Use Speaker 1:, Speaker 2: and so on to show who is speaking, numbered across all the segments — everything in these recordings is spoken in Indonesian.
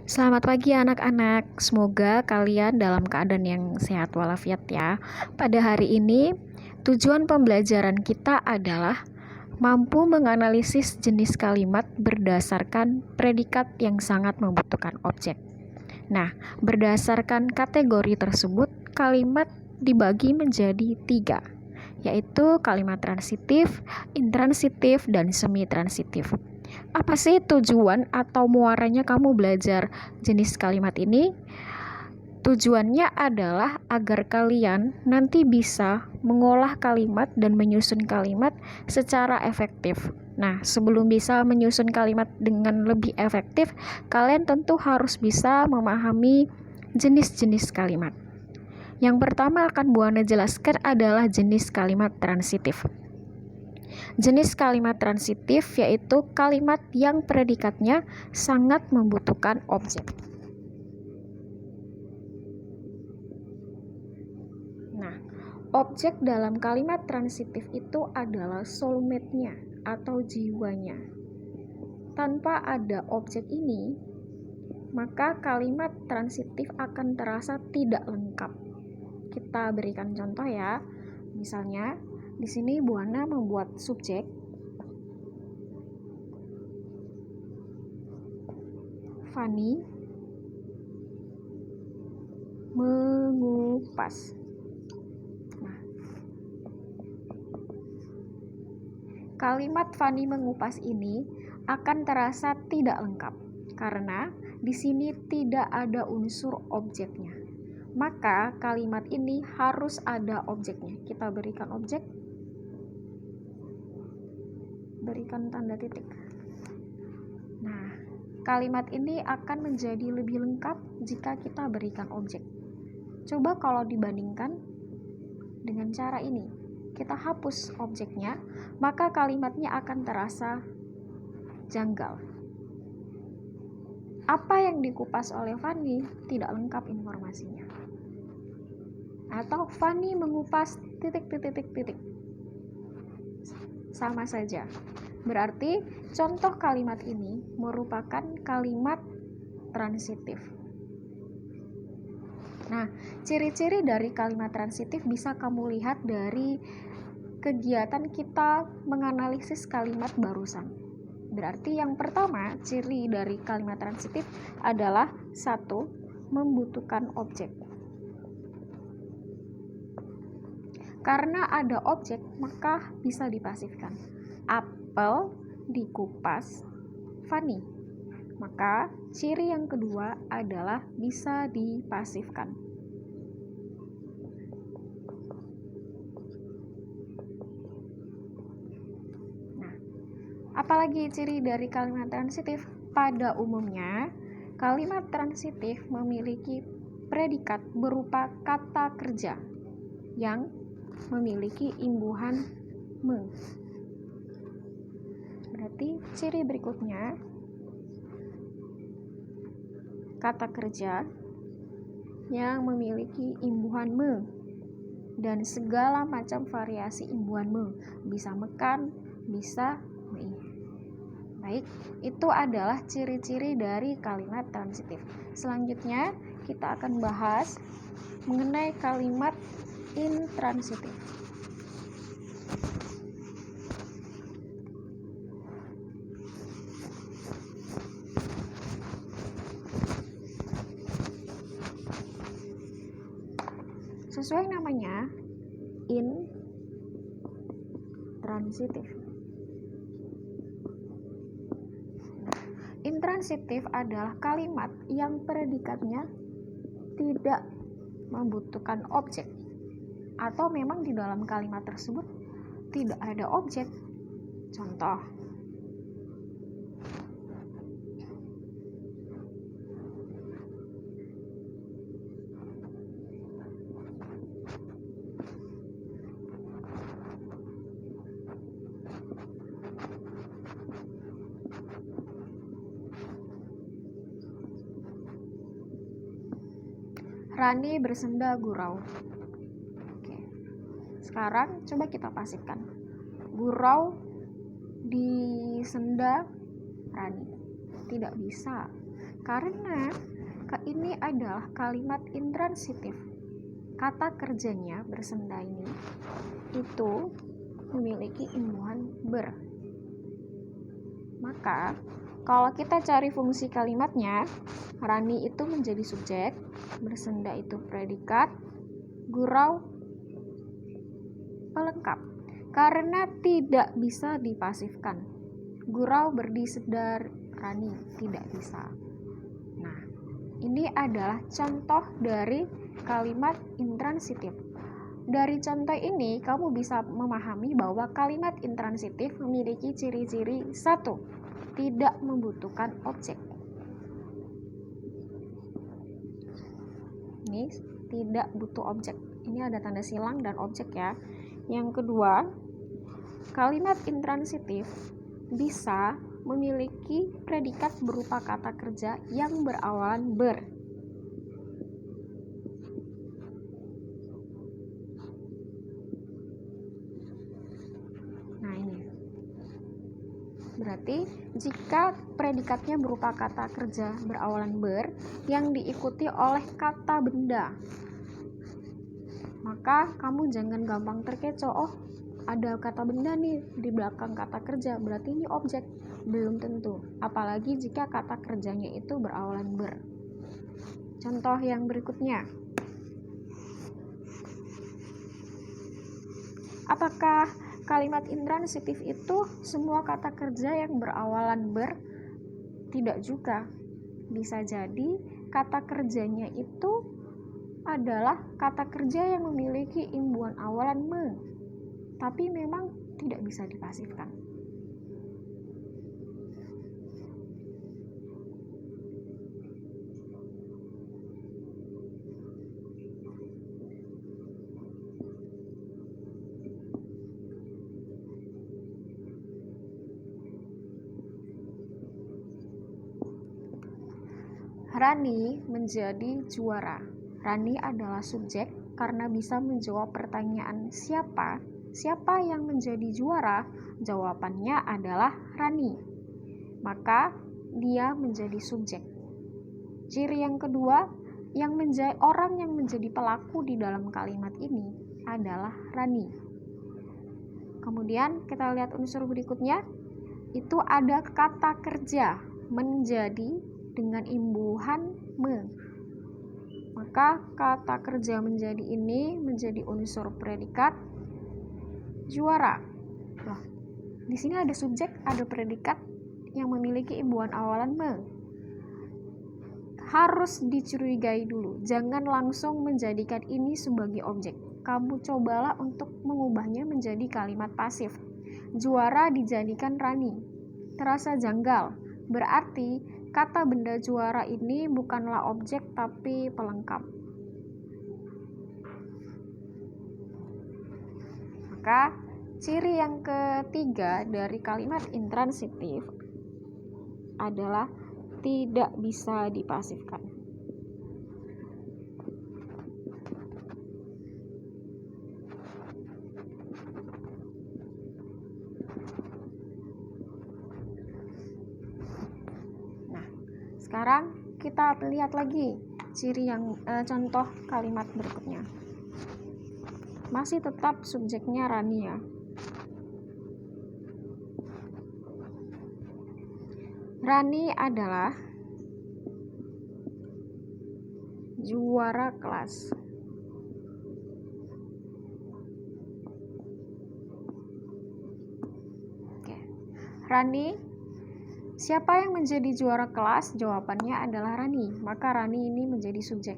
Speaker 1: Selamat pagi anak-anak, semoga kalian dalam keadaan yang sehat walafiat ya. Pada hari ini, tujuan pembelajaran kita adalah mampu menganalisis jenis kalimat berdasarkan predikat yang sangat membutuhkan objek. Nah, berdasarkan kategori tersebut, kalimat dibagi menjadi 3, yaitu kalimat transitif, intransitif, dan semi-transitif. Apa sih tujuan atau muaranya kamu belajar jenis kalimat ini? Tujuannya adalah agar kalian nanti bisa mengolah kalimat dan menyusun kalimat secara efektif. Nah, sebelum bisa menyusun kalimat dengan lebih efektif, kalian tentu harus bisa memahami jenis-jenis kalimat. Yang pertama akan Bu Ana jelaskan adalah jenis kalimat transitif. Jenis kalimat transitif yaitu kalimat yang predikatnya sangat membutuhkan objek. Nah, objek dalam kalimat transitif itu adalah soulmate-nya atau jiwanya. Tanpa ada objek ini, maka kalimat transitif akan terasa tidak lengkap. Kita berikan contoh ya. Misalnya, di sini Bu Ana membuat subjek Fani mengupas. Nah, kalimat Fani mengupas ini akan terasa tidak lengkap karena di sini tidak ada unsur objeknya. Maka kalimat ini harus ada objeknya. Kita berikan objek, berikan tanda titik. Nah, kalimat ini akan menjadi lebih lengkap jika kita berikan objek. Coba kalau dibandingkan dengan cara ini, kita hapus objeknya, maka kalimatnya akan terasa janggal. Apa yang dikupas oleh Fani tidak lengkap informasinya. Atau Fani mengupas titik. Sama saja. Berarti contoh kalimat ini merupakan kalimat transitif. Nah, ciri-ciri dari kalimat transitif bisa kamu lihat dari kegiatan kita menganalisis kalimat barusan. Berarti yang pertama, ciri dari kalimat transitif adalah 1. Membutuhkan objek. Karena ada objek, maka bisa dipasifkan. Apel dikupas Fani. Maka ciri yang kedua adalah bisa dipasifkan. Nah, apalagi ciri dari kalimat transitif? Pada umumnya, kalimat transitif memiliki predikat berupa kata kerja yang memiliki imbuhan me. Berarti ciri berikutnya, kata kerja yang memiliki imbuhan me dan segala macam variasi imbuhan me, bisa mekan, bisa mei. Baik, itu adalah ciri-ciri dari kalimat transitif. Selanjutnya kita akan bahas mengenai kalimat intransitif. Sesuai namanya, intransitif. Intransitif adalah kalimat yang predikatnya tidak membutuhkan objek, atau memang di dalam kalimat tersebut tidak ada objek. Contoh, Rani bersenda gurau. Oke. Sekarang coba kita pasifkan. Gurau di senda Rani. Tidak bisa. Karena ini adalah kalimat intransitif. Kata kerjanya bersenda ini itu memiliki imbuhan ber. Maka kalau kita cari fungsi kalimatnya, Rani itu menjadi subjek, bersenda itu predikat, gurau pelengkap. Karena tidak bisa dipasifkan. Gurau berdisedar, Rani tidak bisa. Nah, ini adalah contoh dari kalimat intransitif. Dari contoh ini, kamu bisa memahami bahwa kalimat intransitif memiliki ciri-ciri 1. Tidak membutuhkan objek. Ini tidak butuh objek. Ini ada tanda silang dan objek ya. Yang kedua, kalimat intransitif bisa memiliki predikat berupa kata kerja yang berawalan ber. Nah, ini. Berarti jika predikatnya berupa kata kerja berawalan ber yang diikuti oleh kata benda, maka kamu jangan gampang terkecoh. Oh, ada kata benda nih di belakang kata kerja, berarti ini objek. Belum tentu, apalagi jika kata kerjanya itu berawalan ber. Contoh yang berikutnya, apakah kalimat intransitif itu semua kata kerja yang berawalan ber? Tidak juga. Bisa jadi kata kerjanya itu adalah kata kerja yang memiliki imbuhan awalan me, tapi memang tidak bisa dipasifkan. Rani menjadi juara. Rani adalah subjek karena bisa menjawab pertanyaan siapa yang menjadi juara. Jawabannya adalah Rani. Maka dia menjadi subjek. Ciri yang kedua, orang yang menjadi pelaku di dalam kalimat ini adalah Rani. Kemudian kita lihat unsur berikutnya. Itu ada kata kerja menjadi dengan imbuhan me. Maka kata kerja menjadi ini menjadi unsur predikat juara. Loh, di sini ada subjek, ada predikat yang memiliki imbuhan awalan me. Harus dicurigai dulu, jangan langsung menjadikan ini sebagai objek. Kamu cobalah untuk mengubahnya menjadi kalimat pasif. Juara dijadikan Rani. Terasa janggal. Berarti kata benda juara ini bukanlah objek tapi pelengkap. Maka ciri yang ketiga dari kalimat intransitif adalah tidak bisa dipasifkan. Sekarang kita lihat lagi ciri yang contoh kalimat berikutnya. Masih tetap subjeknya Rani ya. Rani adalah juara kelas. Oke. Rani, siapa yang menjadi juara kelas? Jawabannya adalah Rani. Maka Rani ini menjadi subjek.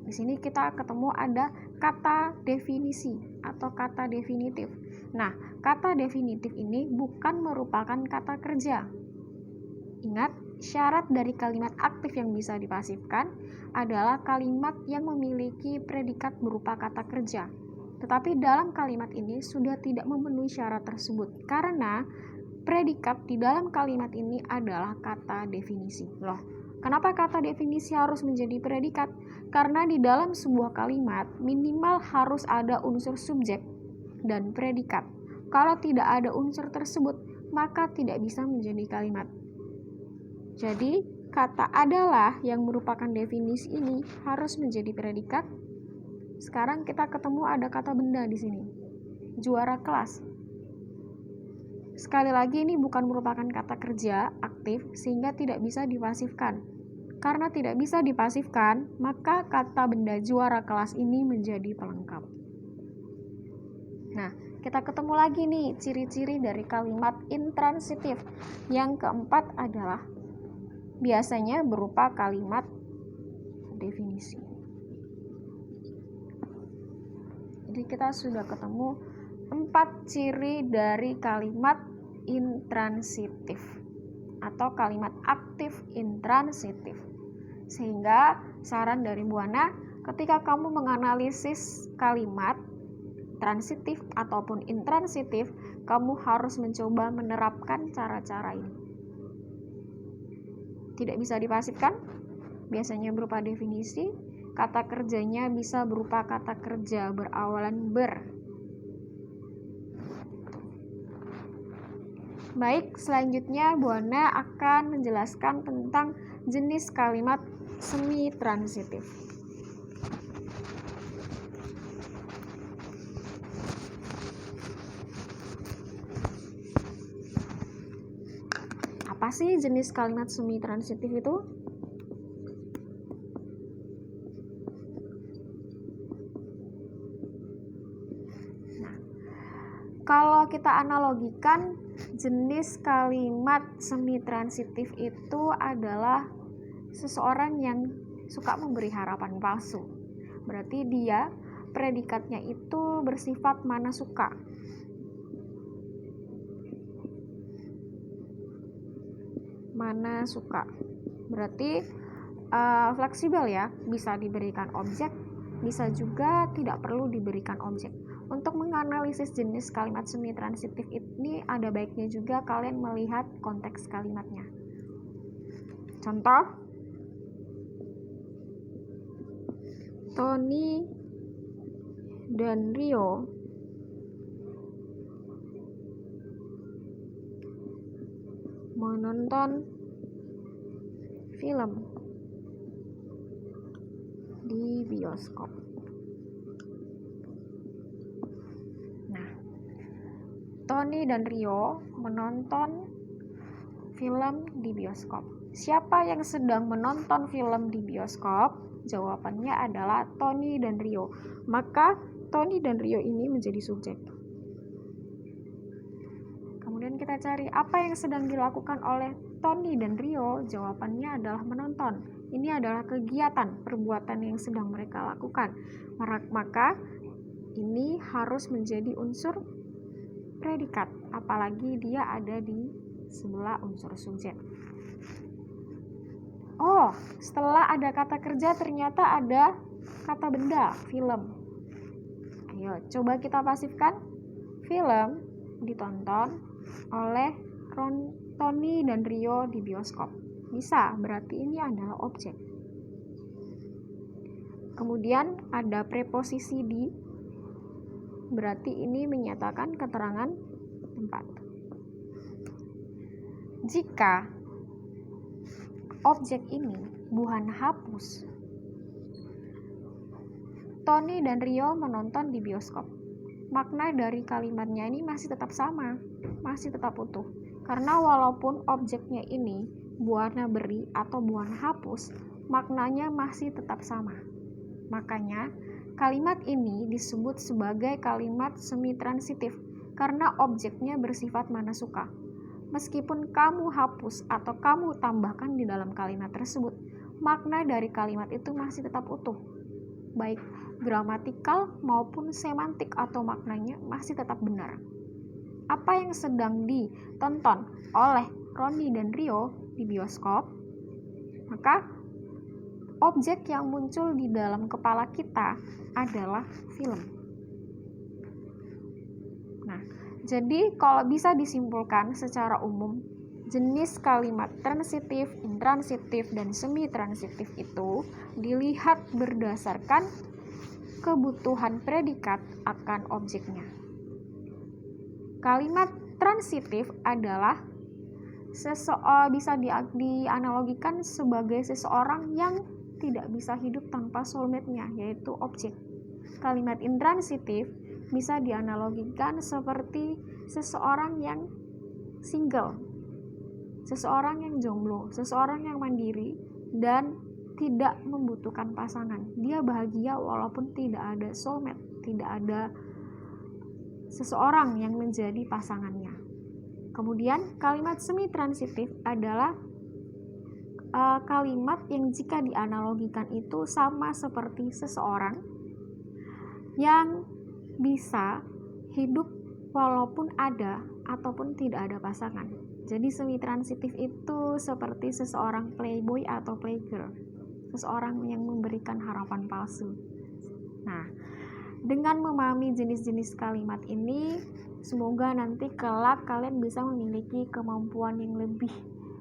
Speaker 1: Di sini kita ketemu ada kata definisi atau kata definitif. Nah, kata definitif ini bukan merupakan kata kerja. Ingat, syarat dari kalimat aktif yang bisa dipasifkan adalah kalimat yang memiliki predikat berupa kata kerja. Tetapi dalam kalimat ini sudah tidak memenuhi syarat tersebut karena predikat di dalam kalimat ini adalah kata definisi. Loh, kenapa kata definisi harus menjadi predikat? Karena di dalam sebuah kalimat minimal harus ada unsur subjek dan predikat. Kalau tidak ada unsur tersebut, maka tidak bisa menjadi kalimat. Jadi, kata adalah yang merupakan definisi ini harus menjadi predikat. Sekarang kita ketemu ada kata benda di sini. Juara kelas. Sekali lagi ini bukan merupakan kata kerja aktif sehingga tidak bisa dipasifkan. Karena tidak bisa dipasifkan, maka kata benda juara kelas ini menjadi pelengkap. Nah, kita ketemu lagi nih ciri-ciri dari kalimat intransitif. Yang keempat adalah biasanya berupa kalimat definisi. Jadi kita sudah ketemu 4 ciri dari kalimat intransitif atau kalimat aktif intransitif. Sehingga saran dari Bu Ana, ketika kamu menganalisis kalimat transitif ataupun intransitif, kamu harus mencoba menerapkan cara-cara ini. Tidak bisa dipasifkan, biasanya berupa definisi. Kata kerjanya bisa berupa kata kerja berawalan ber. Baik, selanjutnya Bu Ana akan menjelaskan tentang jenis kalimat semi transitif. Apa sih jenis kalimat semi transitif itu? Nah, kalau kita analogikan, jenis kalimat semi transitif itu adalah seseorang yang suka memberi harapan palsu. Berarti dia predikatnya itu bersifat mana suka. Mana suka. Berarti fleksibel ya, bisa diberikan objek, bisa juga tidak perlu diberikan objek. Untuk menganalisis jenis kalimat semi transitif ini ada baiknya juga kalian melihat konteks kalimatnya. Contoh, Tony dan Rio menonton film di bioskop. Nah, Tony dan Rio menonton film di bioskop. Siapa yang sedang menonton film di bioskop? Jawabannya adalah Tony dan Rio. Maka Tony dan Rio ini menjadi subjek. Kemudian kita cari apa yang sedang dilakukan oleh Tony dan Rio. Jawabannya adalah menonton. Ini adalah kegiatan, perbuatan yang sedang mereka lakukan. Maka ini harus menjadi unsur predikat, apalagi dia ada di sebelah unsur subjek. Oh, setelah ada kata kerja ternyata ada kata benda, film. Ayo, coba kita pasifkan. Film ditonton oleh Tony dan Rio di bioskop. Bisa, berarti ini adalah objek. Kemudian ada preposisi di, berarti ini menyatakan keterangan tempat. Jika objek ini bukan hapus, Tony dan Rio menonton di bioskop. Makna dari kalimatnya ini masih tetap sama, masih tetap utuh. Karena walaupun objeknya ini buana beri atau buana hapus, maknanya masih tetap sama. Makanya kalimat ini disebut sebagai kalimat semi transitif karena objeknya bersifat mana suka. Meskipun kamu hapus atau kamu tambahkan di dalam kalimat tersebut, makna dari kalimat itu masih tetap utuh. Baik gramatikal maupun semantik atau maknanya masih tetap benar. Apa yang sedang ditonton oleh Roni dan Rio di bioskop, maka objek yang muncul di dalam kepala kita adalah film. Nah, jadi kalau bisa disimpulkan secara umum, jenis kalimat transitif, intransitif, dan semi-transitif itu dilihat berdasarkan kebutuhan predikat akan objeknya. Kalimat transitif adalah bisa dianalogikan sebagai seseorang yang tidak bisa hidup tanpa soulmate-nya, yaitu objek. Kalimat intransitif bisa dianalogikan seperti seseorang yang single, seseorang yang jomblo, seseorang yang mandiri dan tidak membutuhkan pasangan. Dia bahagia walaupun tidak ada soulmate, tidak ada seseorang yang menjadi pasangannya. Kemudian kalimat semi-transitif adalah kalimat yang jika dianalogikan itu sama seperti seseorang yang bisa hidup walaupun ada ataupun tidak ada pasangan. Jadi semi-transitif itu seperti seseorang playboy atau playgirl, seseorang yang memberikan harapan palsu. Nah, dengan memahami jenis-jenis kalimat ini, semoga nanti kelak kalian bisa memiliki kemampuan yang lebih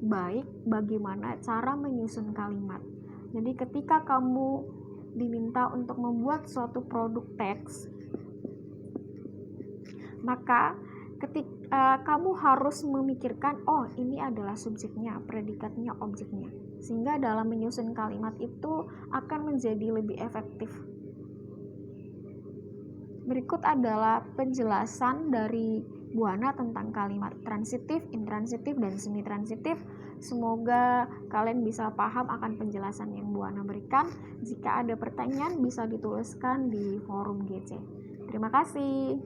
Speaker 1: baik bagaimana cara menyusun kalimat. Jadi ketika kamu diminta untuk membuat suatu produk teks, maka kamu harus memikirkan, oh ini adalah subjeknya, predikatnya, objeknya, sehingga dalam menyusun kalimat itu akan menjadi lebih efektif. Berikut adalah penjelasan dari Buana tentang kalimat transitif, intransitif, dan semi-transitif. Semoga kalian bisa paham akan penjelasan yang Buana berikan. Jika ada pertanyaan bisa dituliskan di forum GC. Terima kasih.